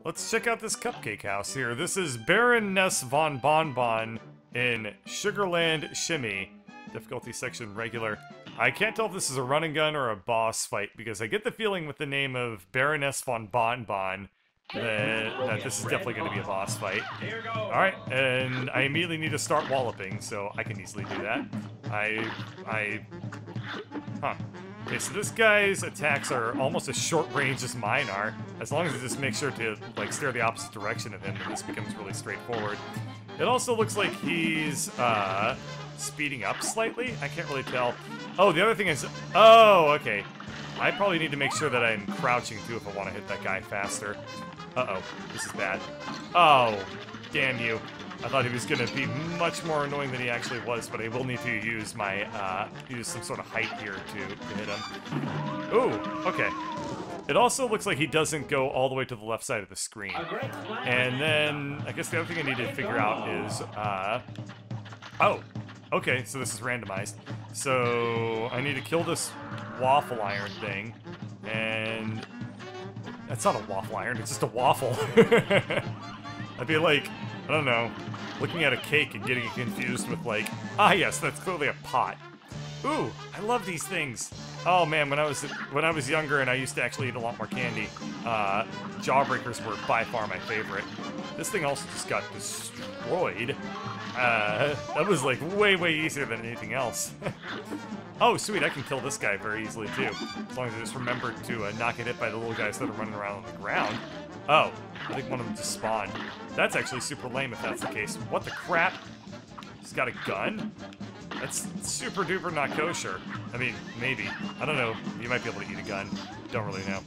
let's check out this cupcake house here. This is Baroness von Bonbon in Sugarland Shimmy. Difficulty section regular. I can't tell if this is a run and gun or a boss fight, because I get the feeling with the name of Baroness von Bonbon that this is definitely going to be a boss fight. Alright, and I immediately need to start walloping, so I can easily do that. Okay, so this guy's attacks are almost as short range as mine are. As long as I just make sure to, like, steer the opposite direction of him, then this becomes really straightforward. It also looks like he's, speeding up slightly? I can't really tell. Oh, the other thing is... Oh, okay. I probably need to make sure that I'm crouching, too, if I want to hit that guy faster. Uh-oh. This is bad. Oh, damn you. I thought he was going to be much more annoying than he actually was, but I will need to use my, use some sort of height here to hit him. Ooh, okay. It also looks like he doesn't go all the way to the left side of the screen. And then, I guess the other thing I need to figure out is, oh, okay, so this is randomized. So, I need to kill this waffle iron thing, and... That's not a waffle iron, it's just a waffle. I'd be like, I don't know, looking at a cake and getting confused with like, ah yes, that's clearly a pot. Ooh, I love these things. Oh man, when I was younger and I used to actually eat a lot more candy, Jawbreakers were by far my favorite. This thing also just got destroyed. That was like way easier than anything else. Oh sweet, I can kill this guy very easily too, as long as I just remember to not get hit by the little guys that are running around on the ground. Oh, I think one of them just spawned. That's actually super lame if that's the case. What the crap? He's got a gun? That's super duper not kosher. I mean, maybe. I don't know. You might be able to eat a gun. Don't really know.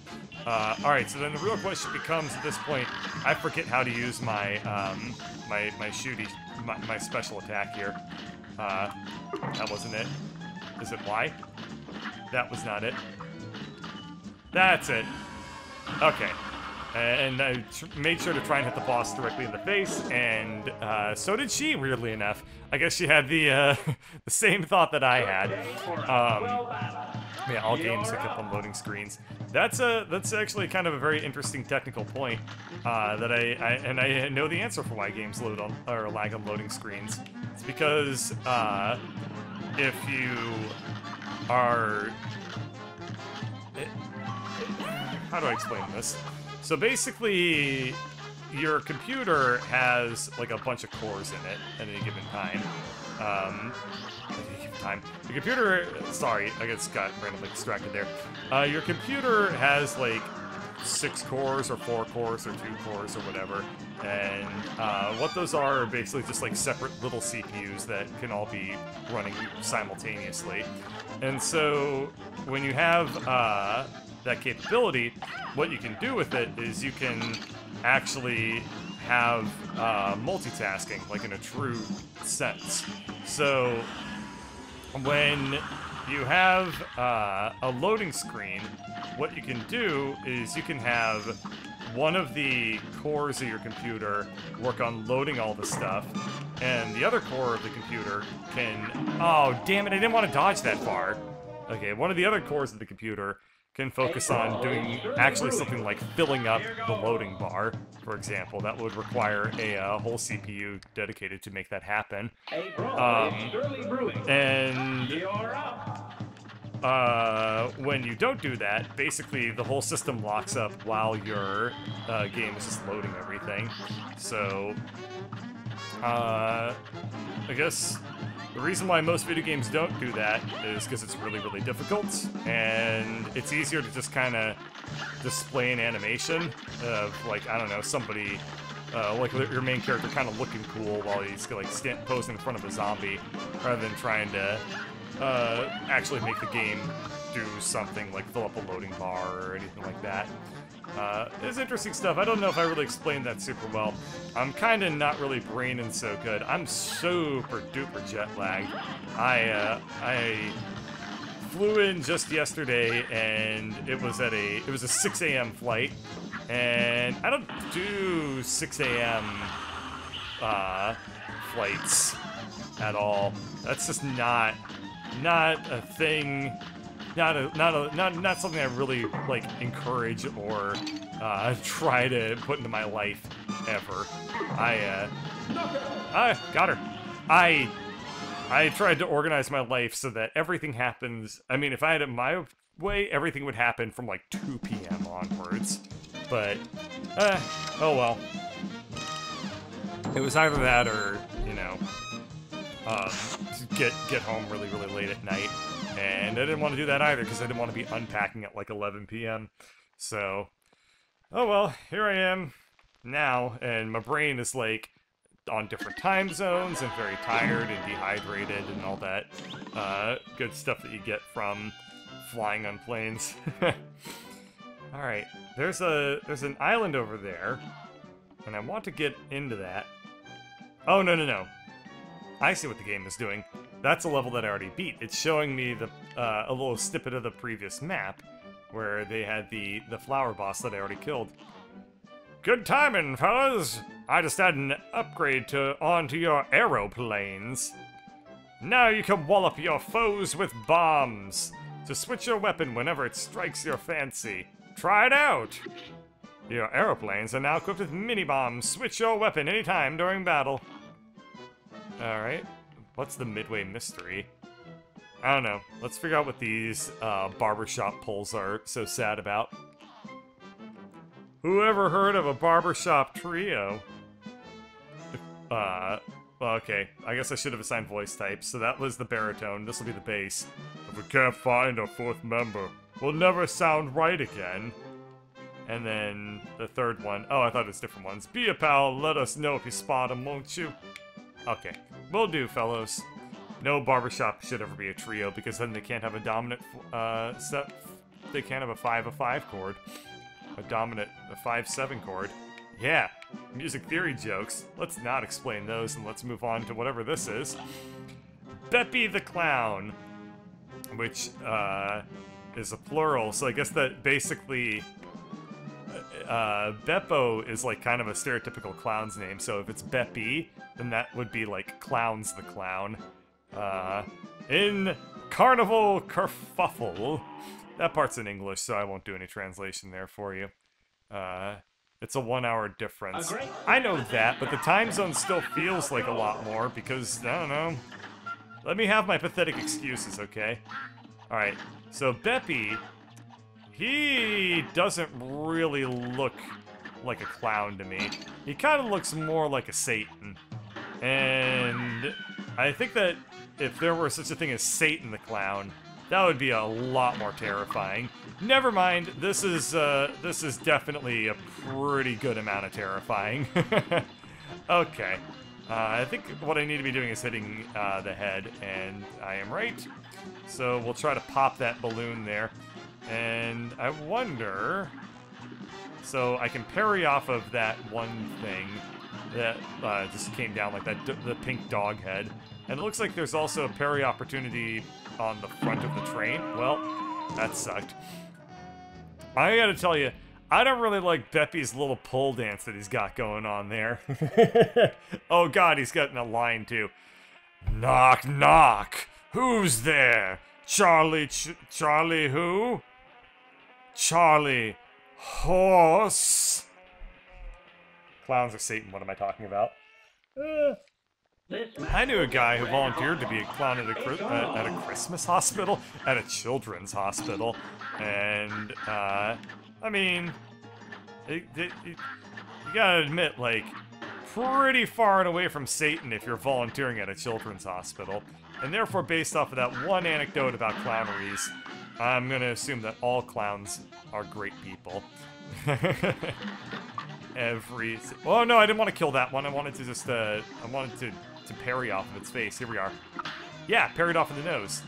Alright, so then the real question becomes, at this point, I forget how to use my, my special attack here. That wasn't it. Is it Y? That was not it. That's it. Okay. And I made sure to try and hit the boss directly in the face, and so did she, weirdly enough. I guess she had the the same thought that I had. Yeah, all games hook up on loading screens. That's actually kind of a very interesting technical point that I know the answer for why games load on or lag on loading screens. It's because if you are, how do I explain this? So basically, your computer has like a bunch of cores in it at any given time. The computer, sorry, I got randomly distracted there. Your computer has like 6 cores or 4 cores or 2 cores or whatever. And what those are basically just like separate little CPUs that can all be running simultaneously. And so when you have that capability, what you can do with it is you can actually have multitasking, like in a true sense. So when you have a loading screen, what you can do is you can have one of the cores of your computer work on loading all the stuff, and the other core of the computer can... Oh, damn it, I didn't want to dodge that far. Okay, one of the other cores of the computer can focus on doing actually something like filling up the loading bar, for example. That would require a whole CPU dedicated to make that happen. When you don't do that, basically the whole system locks up while your game is just loading everything. So, I guess the reason why most video games don't do that is because it's really difficult, and it's easier to just kind of display an animation of, like, I don't know, somebody, like your main character kind of looking cool while he's, like, posing in front of a zombie, rather than trying to actually make the game do something like fill up a loading bar or anything like that. It's interesting stuff. I don't know if I really explained that super well. I'm kind of not really braining so good. I'm super duper jet lagged. I flew in just yesterday, and it was a 6 a.m. flight, and I don't do 6 a.m. Flights at all. That's just not a thing not something I really like encourage or try to put into my life ever. I got her. I tried to organize my life so that everything happens. I mean, if I had it my way, everything would happen from like 2 p.m. onwards. But, oh well. It was either that or, you know, get home really, really late at night. And I didn't want to do that either because I didn't want to be unpacking at like 11 p.m. So, oh well, here I am now, and my brain is like on different time zones and very tired and dehydrated and all that good stuff that you get from flying on planes. Alright, there's an island over there, and I want to get into that. Oh, no. I see what the game is doing. That's a level that I already beat. It's showing me the a little snippet of the previous map, where they had the flower boss that I already killed. Good timing, fellas! I just had an upgrade onto your aeroplanes. Now you can wallop your foes with bombs. To switch your weapon whenever it strikes your fancy. Try it out! Your aeroplanes are now equipped with mini-bombs. Switch your weapon anytime during battle. Alright. What's the midway mystery? I don't know. Let's figure out what these barbershop pulls are so sad about. Who ever heard of a barbershop trio? Well, okay. I guess I should have assigned voice types. So that was the baritone. This will be the bass. If we can't find a fourth member, we'll never sound right again. And then the third one. Oh, I thought it was different ones. Be a pal. Let us know if you spot them, won't you? Okay. Will do, fellows. No barbershop should ever be a trio because then they can't have a dominant set. They can't have a 5/5 chord. A dominant 5/7 chord. Yeah, music theory jokes. Let's not explain those and let's move on to whatever this is. Beppy the Clown, which is a plural, so I guess that basically Beppo is like kind of a stereotypical clown's name, so if it's Beppy, then that would be like Clowns the Clown. In Carnival Kerfuffle. That part's in English, so I won't do any translation there for you. It's a 1 hour difference. I know that, but the time zone still feels like a lot more because, I don't know. Let me have my pathetic excuses, okay? Alright, so Beppy, he doesn't really look like a clown to me. He kind of looks more like a Satan. And I think that if there were such a thing as Satan the Clown, that would be a lot more terrifying. Never mind, this is definitely a pretty good amount of terrifying. Okay. I think what I need to be doing is hitting the head, and I am right. So we'll try to pop that balloon there. And I wonder... So I can parry off of that one thing that just came down like that, the pink dog head. And it looks like there's also a parry opportunity on the front of the train. Well, that sucked. I gotta tell you, I don't really like Beppy's little pole dance that he's got going on there. Oh god, he's got a line too. Knock, knock. Who's there? Charlie who? Charlie Horse. Clowns are Satan, what am I talking about? I knew a guy who volunteered to be a clown at a Christmas hospital, at a children's hospital, and, I mean, you gotta admit, like, pretty far and away from Satan if you're volunteering at a children's hospital, and therefore, based off of that one anecdote about clowneries, I'm gonna assume that all clowns are great people. Oh no, I didn't want to kill that one. I wanted to just, I wanted to parry off of its face. Here we are. Yeah, parried off of the nose.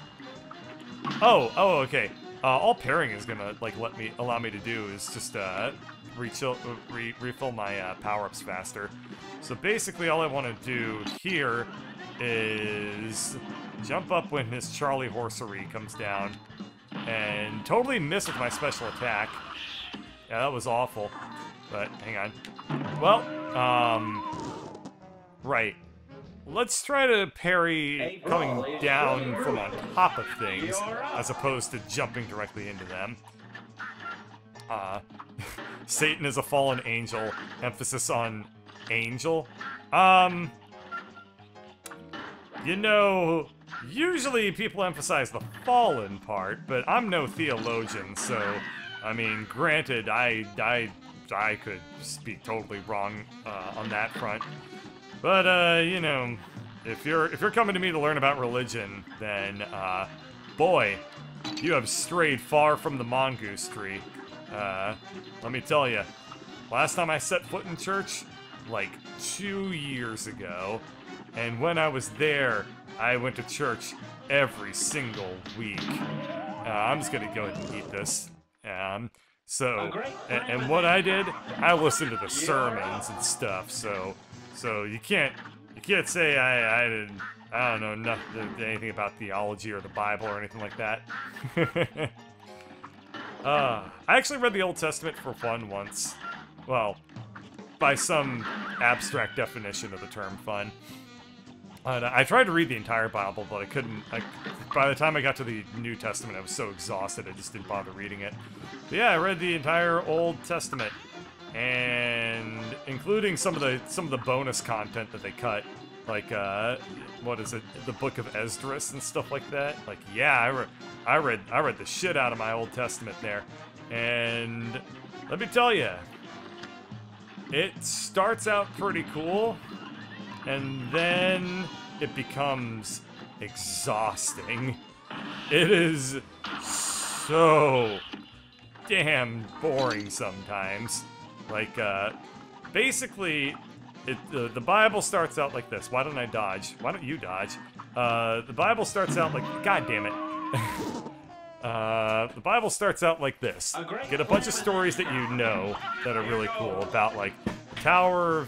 Oh, okay. All parrying is gonna, like, allow me to do is just, refill my, power-ups faster. So basically all I want to do here is jump up when his Charlie Horsery comes down and totally miss with my special attack. Yeah, that was awful. But, hang on. Well, right. let's try to parry coming down from on top of things, as opposed to jumping directly into them. Satan is a fallen angel. Emphasis on angel. You know, usually people emphasize the fallen part, but I'm no theologian, so, I mean, granted, I could speak totally wrong on that front. But, you know, if you're coming to me to learn about religion, then, boy, you have strayed far from the mongoose tree. Let me tell you, last time I set foot in church, like 2 years ago, and when I was there, I went to church every single week. I'm just gonna go ahead and eat this. And what I did, I listened to the sermons and stuff, so you can't say I don't know nothing, anything about theology or the Bible or anything like that. I actually read the Old Testament for fun once. Well, by some abstract definition of the term fun. I tried to read the entire Bible, but I couldn't. By the time I got to the New Testament, I was so exhausted I just didn't bother reading it. But yeah, I read the entire Old Testament, and including some of the bonus content that they cut, like what is it, the Book of Esdras and stuff like that. Like, yeah, I read the shit out of my Old Testament there, and let me tell you, it starts out pretty cool. And then it becomes exhausting. It is so damn boring sometimes. Like, basically, the Bible starts out like this. Why don't I dodge? Why don't you dodge? The Bible starts out like... God damn it. The Bible starts out like this. Get a bunch of stories that you know that are really cool about, like, the Tower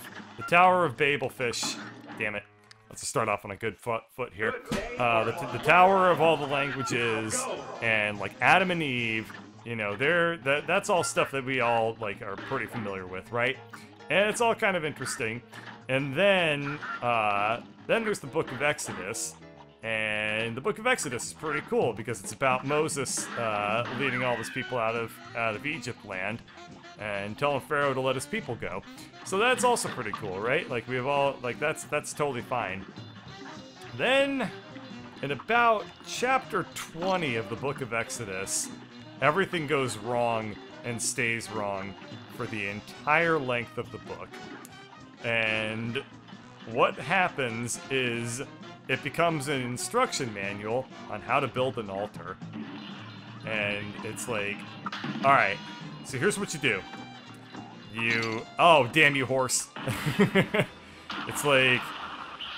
of Babelfish. Damn it. Let's just start off on a good foot here. The Tower of all the languages, and, like, Adam and Eve, you know, that's all stuff that we all, like, are pretty familiar with, right? And it's all kind of interesting. And then there's the Book of Exodus. And the Book of Exodus is pretty cool because it's about Moses leading all his people out of Egypt land and telling Pharaoh to let his people go. So that's also pretty cool, right? Like, we have all, like, that's totally fine. Then, in about chapter 20 of the Book of Exodus, everything goes wrong and stays wrong for the entire length of the book. And what happens is it becomes an instruction manual on how to build an altar. And it's like, alright, so here's what you do. Oh, damn you, horse. It's like,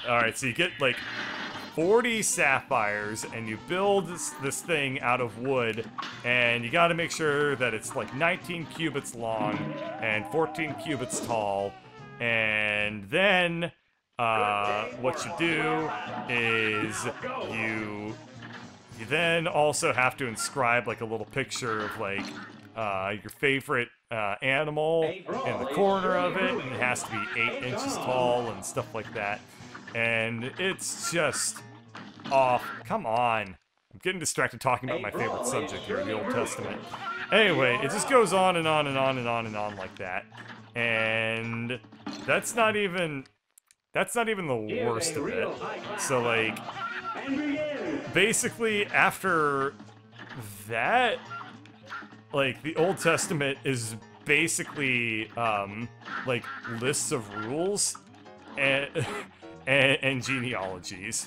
alright, so you get like 40 sapphires, and you build this thing out of wood, and you gotta make sure that it's like 19 cubits long and 14 cubits tall, and then what you do is you then also have to inscribe like a little picture of like your favorite animal in the corner of it, and it has to be 8 inches tall and stuff like that. And it's just off. Come on. I'm getting distracted talking about my favorite subject here, the Old Testament. Anyway, it just goes on and on and on and on and on like that. And that's not even the worst of it. So, like, basically after that, like, the Old Testament is basically, like, lists of rules and genealogies.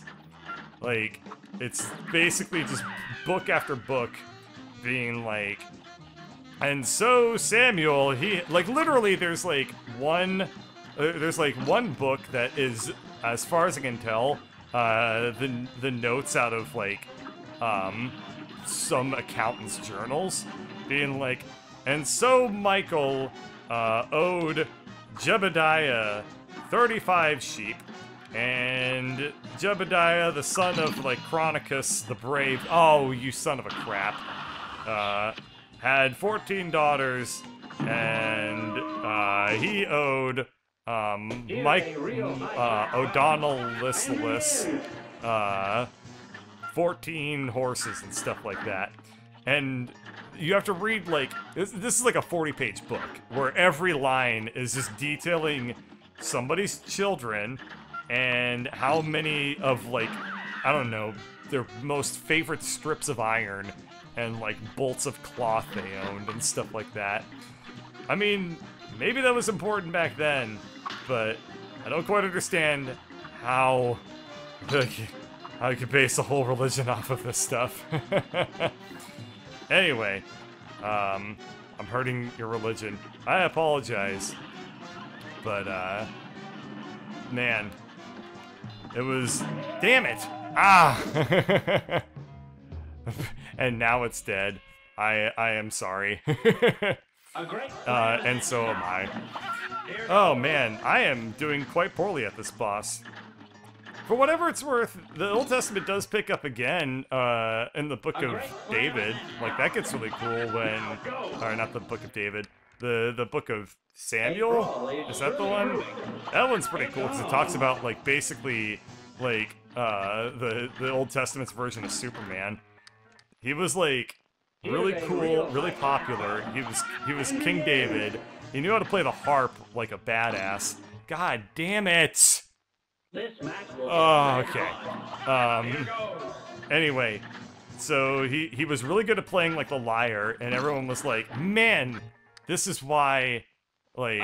Like, it's basically just book after book being like, and so Samuel, he, like, literally there's like one book that is, as far as I can tell, the notes out of like some accountant's journals being like, and so Michael owed Jebediah 35 sheep, and Jebediah, the son of, like, Chronicus the Brave, oh, you son of a crap, had 14 daughters, and he owed Mike O'Donnell listless, 14 horses and stuff like that. And you have to read, like, this is like a 40-page book, where every line is just detailing somebody's children and how many of, like, I don't know, their most favorite strips of iron and, like, bolts of cloth they owned and stuff like that. I mean, maybe that was important back then, but I don't quite understand how, like, how you could base a whole religion off of this stuff. Anyway, I'm hurting your religion. I apologize. But, man, it was, damn it! Ah! And now it's dead. I am sorry. And so am I. Oh man, I am doing quite poorly at this boss. For whatever it's worth, the Old Testament does pick up again in the Book of David. Like, that gets really cool when... Or, not the Book of David. The Book of Samuel? Is that the one? That one's pretty cool, because it talks about, like, basically, like, the Old Testament's version of Superman. He was, like, really cool, really popular. He was King David. He knew how to play the harp like a badass. God damn it! Oh, okay. Anyway, so he was really good at playing like the lyre, and everyone was like, man, this is why, like...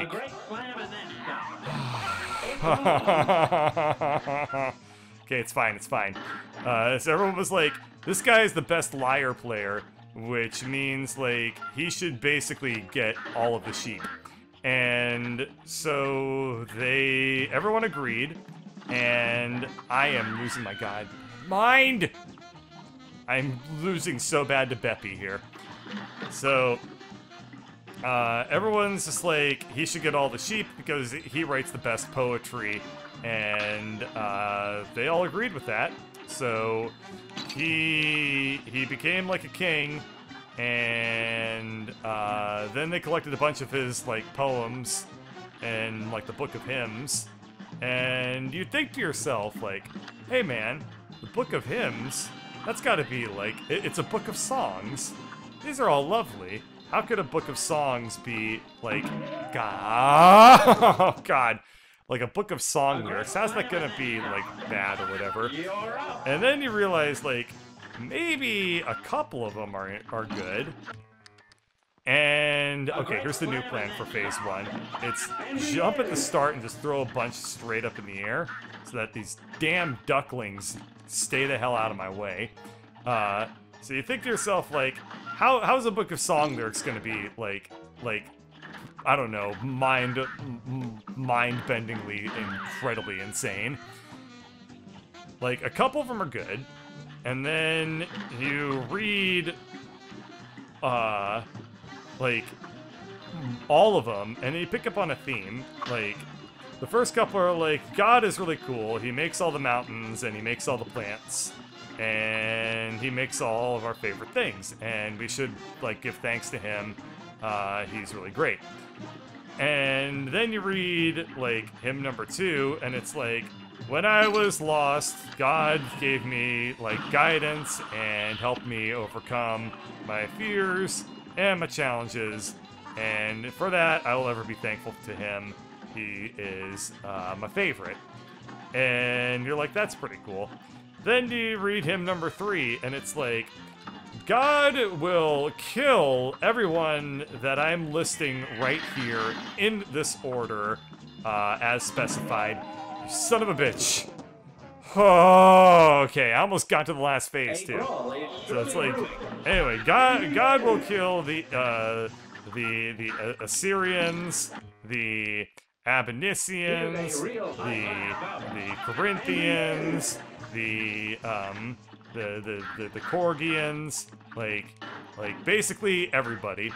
Okay, it's fine, it's fine. So everyone was like, this guy is the best lyre player, which means, like, he should basically get all of the sheep. And so everyone agreed, and I am losing my god mind! I'm losing so bad to Beppy here. So, everyone's just like, he should get all the sheep because he writes the best poetry, and they all agreed with that. So he became like a king, and then they collected a bunch of his like poems and like the Book of Hymns, and you think to yourself like, hey man, the Book of Hymns, that's gotta be like, it's a book of songs. These are all lovely. How could a book of songs be like, God, oh god, like a book of song lyrics? How's that gonna be like bad or whatever? And then you realize like maybe a couple of them are good. And okay, here's the new plan for phase 1. It's jump at the start and just throw a bunch straight up in the air so that these damn ducklings stay the hell out of my way. So you think to yourself like, how's a book of song lyrics gonna be like I don't know, mind-bendingly incredibly insane? Like, a couple of them are good, and then you read, like, all of them, and you pick up on a theme. Like, the first couple are like, God is really cool, he makes all the mountains, and he makes all the plants, and he makes all of our favorite things, and we should, like, give thanks to him. He's really great. And then you read, like, hymn number 2, and it's like, when I was lost, God gave me, like, guidance and helped me overcome my fears and my challenges, and for that, I will ever be thankful to him. He is, my favorite. And you're like, that's pretty cool. Then you read hymn number 3, and it's like, God will kill everyone that I'm listing right here in this order, as specified. You son of a bitch. Oh, okay, I almost got to the last phase too. So it's like, anyway, God will kill the Assyrians, the Abynicians, the Corinthians, the Corgians, like basically everybody.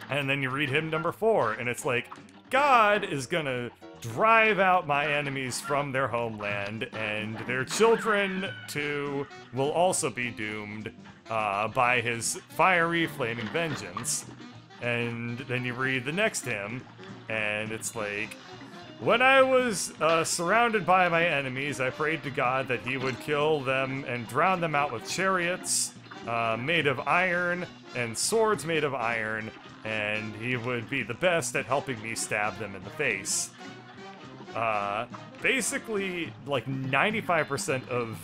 And then you read hymn number 4, and it's like, God is gonna drive out my enemies from their homeland, and their children too will also be doomed by his fiery, flaming vengeance. And then you read the next hymn, and it's like, When I was surrounded by my enemies, I prayed to God that he would kill them and drown them out with chariots made of iron and swords made of iron, and he would be the best at helping me stab them in the face. Basically, like 95% of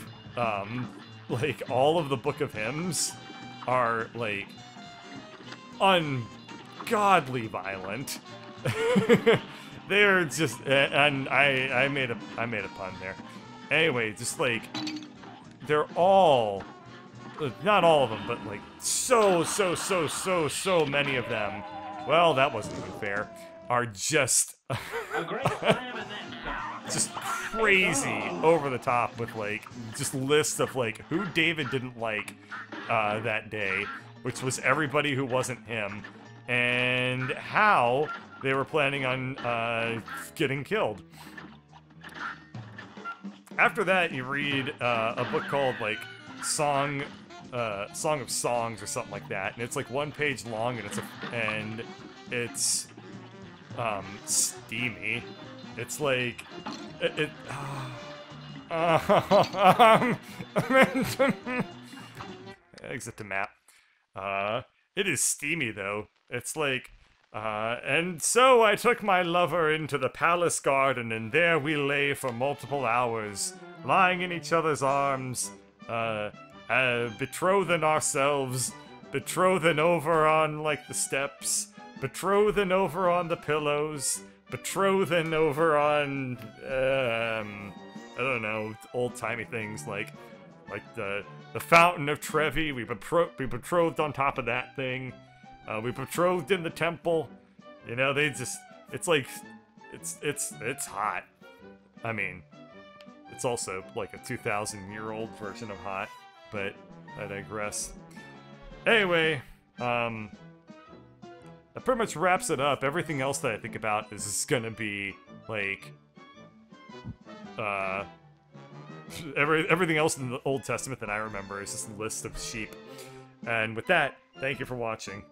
like all of the Book of Hymns are like ungodly violent. They're just, and I made a pun there. Anyway, just like they're all, not all of them, but like so many of them. Well, that wasn't even fair. Are just just crazy over the top with like just lists of like who David didn't like that day, which was everybody who wasn't him, and how they were planning on getting killed. After that, you read a book called like Song of Songs or something like that, and it's like 1 page long, and it's steamy. It's like exit the map. It is steamy though. It's like and so I took my lover into the palace garden, and there we lay for multiple hours, lying in each other's arms, betrothed ourselves, betrothed over on, like, the steps, betrothed over on the pillows, betrothed over on, I don't know, old-timey things, like the Fountain of Trevi, we betrothed on top of that thing. We betrothed in the temple. You know, they just, it's like, it's hot. I mean, it's also like a 2,000-year-old version of hot, but I digress. Anyway, that pretty much wraps it up. Everything else that I think about is gonna be, like, everything else in the Old Testament that I remember is just a list of sheep. And with that, thank you for watching.